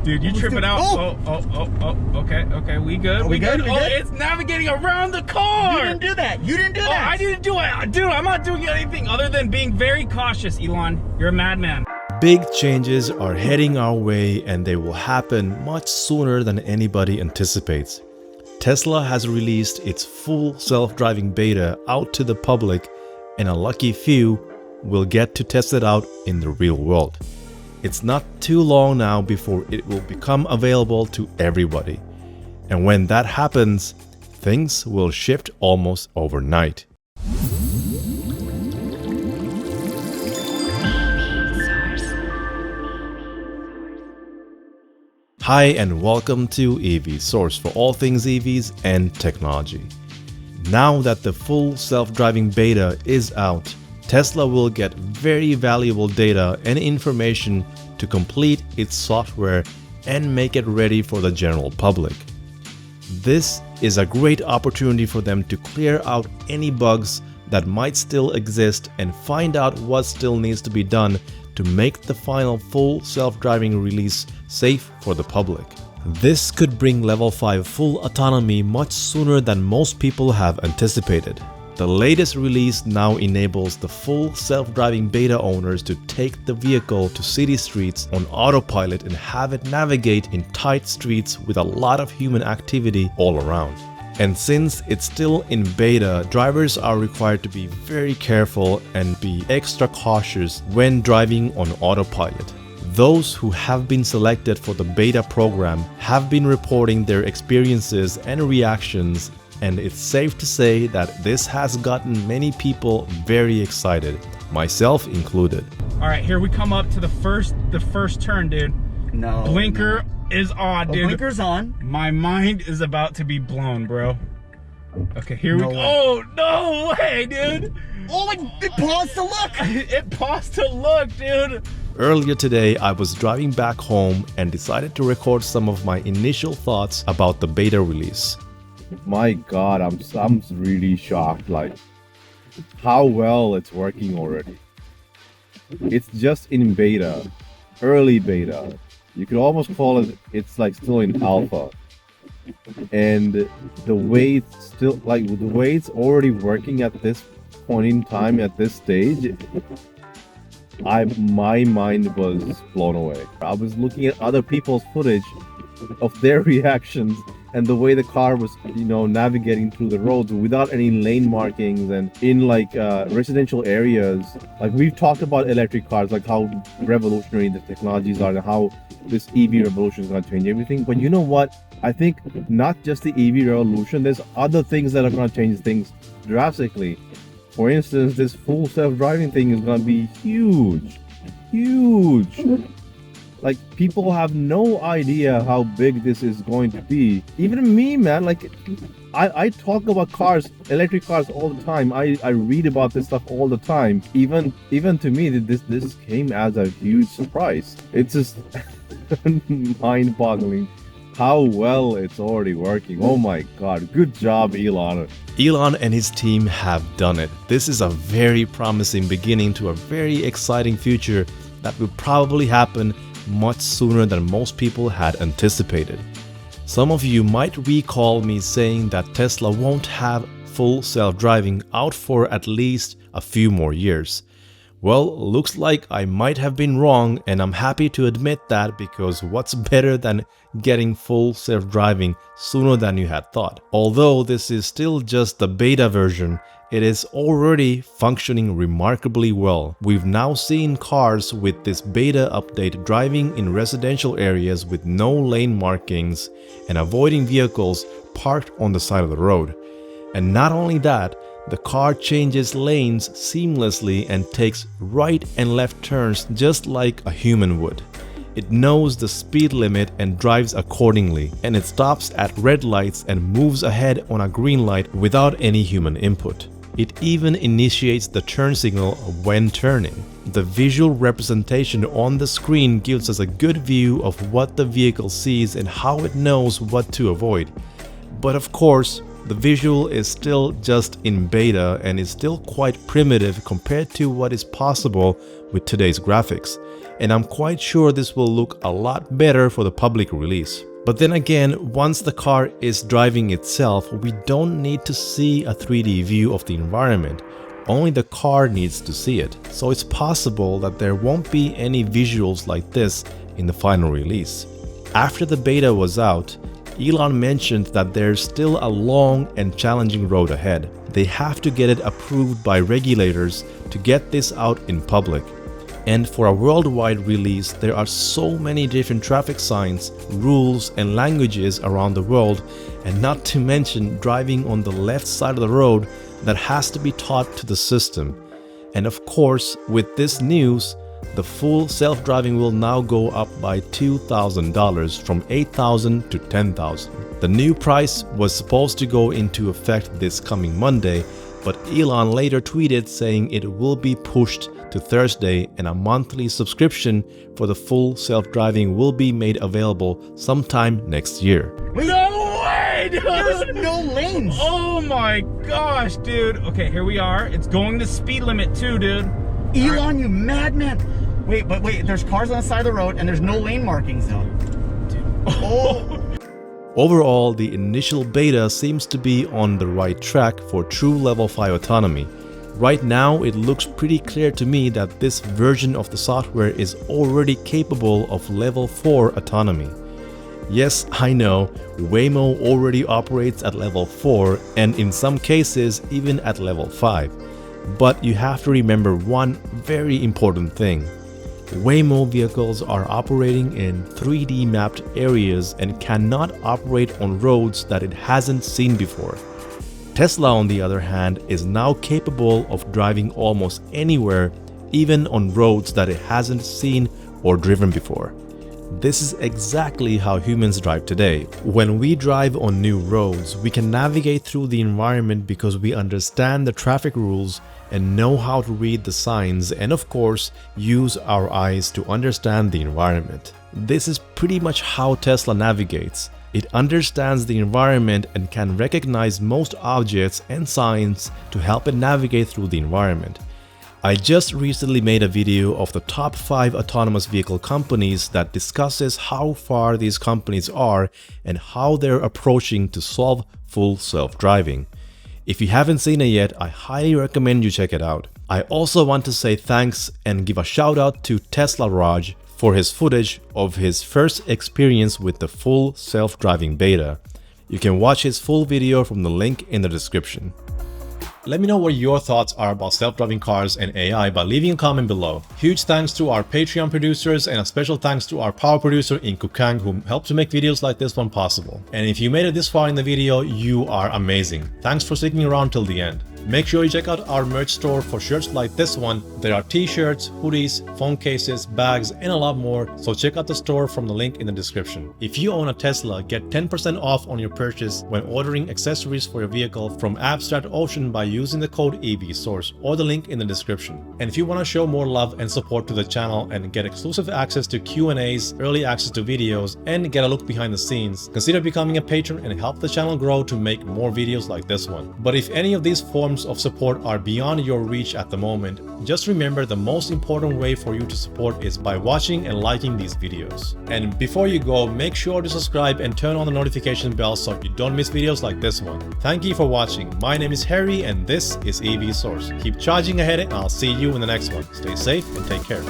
Dude, you tripping out. Okay, we good. We good? Oh, it's navigating around the car. You didn't do that. You didn't do that. I didn't do it. Dude, I'm not doing anything other than being very cautious, Elon. You're a madman. Big changes are heading our way, and they will happen much sooner than anybody anticipates. Tesla has released its full self-driving beta out to the public, and a lucky few will get to test it out in the real world. It's not too long now before it will become available to everybody. And when that happens, things will shift almost overnight. Hi and welcome to EV Source for all things EVs and technology. Now that the full self-driving beta is out, Tesla will get very valuable data and information to complete its software and make it ready for the general public. This is a great opportunity for them to clear out any bugs that might still exist and find out what still needs to be done to make the final full self-driving release safe for the public. This could bring level 5 full autonomy much sooner than most people have anticipated. The latest release now enables the full self-driving beta owners to take the vehicle to city streets on autopilot and have it navigate in tight streets with a lot of human activity all around. And since it's still in beta, drivers are required to be very careful and be extra cautious when driving on autopilot. Those who have been selected for the beta program have been reporting their experiences and reactions, and it's safe to say that this has gotten many people very excited, myself included. All right, here we come up to the first turn, dude. No. Blinker is on, dude. Blinker's on. My mind is about to be blown, bro. Okay, here we go. way. Oh, no way, dude. Oh, it paused to look. It paused to look, dude. Earlier today, I was driving back home and decided to record some of my initial thoughts about the beta release. My God, I'm really shocked, like how well it's working already. It's just in beta, early beta. You could almost call it's like still in alpha. And the way it's already working at this point in time, at this stage, my mind was blown away. I was looking at other people's footage of their reactions and the way the car was, navigating through the roads without any lane markings, and in residential areas. Like, we've talked about electric cars, like how revolutionary the technologies are and how this EV revolution is going to change everything. But you know what? I think not just the EV revolution, there's other things that are going to change things drastically. For instance, this full self-driving thing is going to be huge. Like, people have no idea how big this is going to be. Even me, man, like, I talk about cars, electric cars all the time. I read about this stuff all the time. Even to me, this came as a huge surprise. It's just mind-boggling how well it's already working. Oh my God, good job, Elon. Elon and his team have done it. This is a very promising beginning to a very exciting future that will probably happen much sooner than most people had anticipated. Some of you might recall me saying that Tesla won't have full self-driving out for at least a few more years. Well, looks like I might have been wrong, and I'm happy to admit that, because what's better than getting full self-driving sooner than you had thought? Although this is still just the beta version, it is already functioning remarkably well. We've now seen cars with this beta update driving in residential areas with no lane markings and avoiding vehicles parked on the side of the road. And not only that, the car changes lanes seamlessly and takes right and left turns just like a human would. It knows the speed limit and drives accordingly, and it stops at red lights and moves ahead on a green light without any human input. It even initiates the turn signal when turning. The visual representation on the screen gives us a good view of what the vehicle sees and how it knows what to avoid. But of course, the visual is still just in beta and is still quite primitive compared to what is possible with today's graphics. and I'm quite sure this will look a lot better for the public release. But then again, once the car is driving itself, we don't need to see a 3D view of the environment. Only the car needs to see it. So it's possible that there won't be any visuals like this in the final release. After the beta was out, Elon mentioned that there's still a long and challenging road ahead. They have to get it approved by regulators to get this out in public. And for a worldwide release, there are so many different traffic signs, rules and languages around the world, and not to mention driving on the left side of the road that has to be taught to the system. And of course, with this news, the full self-driving will now go up by $2,000 from $8,000 to $10,000. The new price was supposed to go into effect this coming Monday, but Elon later tweeted saying it will be pushed to Thursday and a monthly subscription for the full self-driving will be made available sometime next year. No way, dude! There's no lanes. Oh my gosh, dude. Okay, here we are. It's going the speed limit too, dude. Elon, you madman. Wait, but wait, there's cars on the side of the road and there's no lane markings though. Dude. Oh. Overall, the initial beta seems to be on the right track for true level 5 autonomy. Right now, it looks pretty clear to me that this version of the software is already capable of level 4 autonomy. Yes, I know, Waymo already operates at level 4 and in some cases even at level 5. But you have to remember one very important thing. Waymo vehicles are operating in 3D mapped areas and cannot operate on roads that it hasn't seen before. Tesla, on the other hand, is now capable of driving almost anywhere, even on roads that it hasn't seen or driven before. This is exactly how humans drive today. When we drive on new roads, we can navigate through the environment because we understand the traffic rules and know how to read the signs and of course use our eyes to understand the environment. This is pretty much how Tesla navigates. It understands the environment and can recognize most objects and signs to help it navigate through the environment. I just recently made a video of the top 5 autonomous vehicle companies that discusses how far these companies are and how they're approaching to solve full self-driving. If you haven't seen it yet, I highly recommend you check it out. I also want to say thanks and give a shout out to Tesla Raj for his footage of his first experience with the full self-driving beta. You can watch his full video from the link in the description. Let me know what your thoughts are about self-driving cars and AI by leaving a comment below. Huge thanks to our Patreon producers and a special thanks to our power producer in Kukang who helped to make videos like this one possible. And if you made it this far in the video, you are amazing. Thanks for sticking around till the end. Make sure you check out our merch store for shirts like this one. There are t-shirts, hoodies, phone cases, bags, and a lot more, so check out the store from the link in the description. If you own a Tesla, get 10% off on your purchase when ordering accessories for your vehicle from Abstract Ocean by using the code EVSource or the link in the description. And if you want to show more love and support to the channel and get exclusive access to Q&As, early access to videos, and get a look behind the scenes, consider becoming a patron and help the channel grow to make more videos like this one. But if any of these forms of support are beyond your reach at the moment, just remember the most important way for you to support is by watching and liking these videos. And before you go, make sure to subscribe and turn on the notification bell so you don't miss videos like this one. Thank you for watching. My name is Harry and this is EVSource. Keep charging ahead and I'll see you in the next one. Stay safe and take care.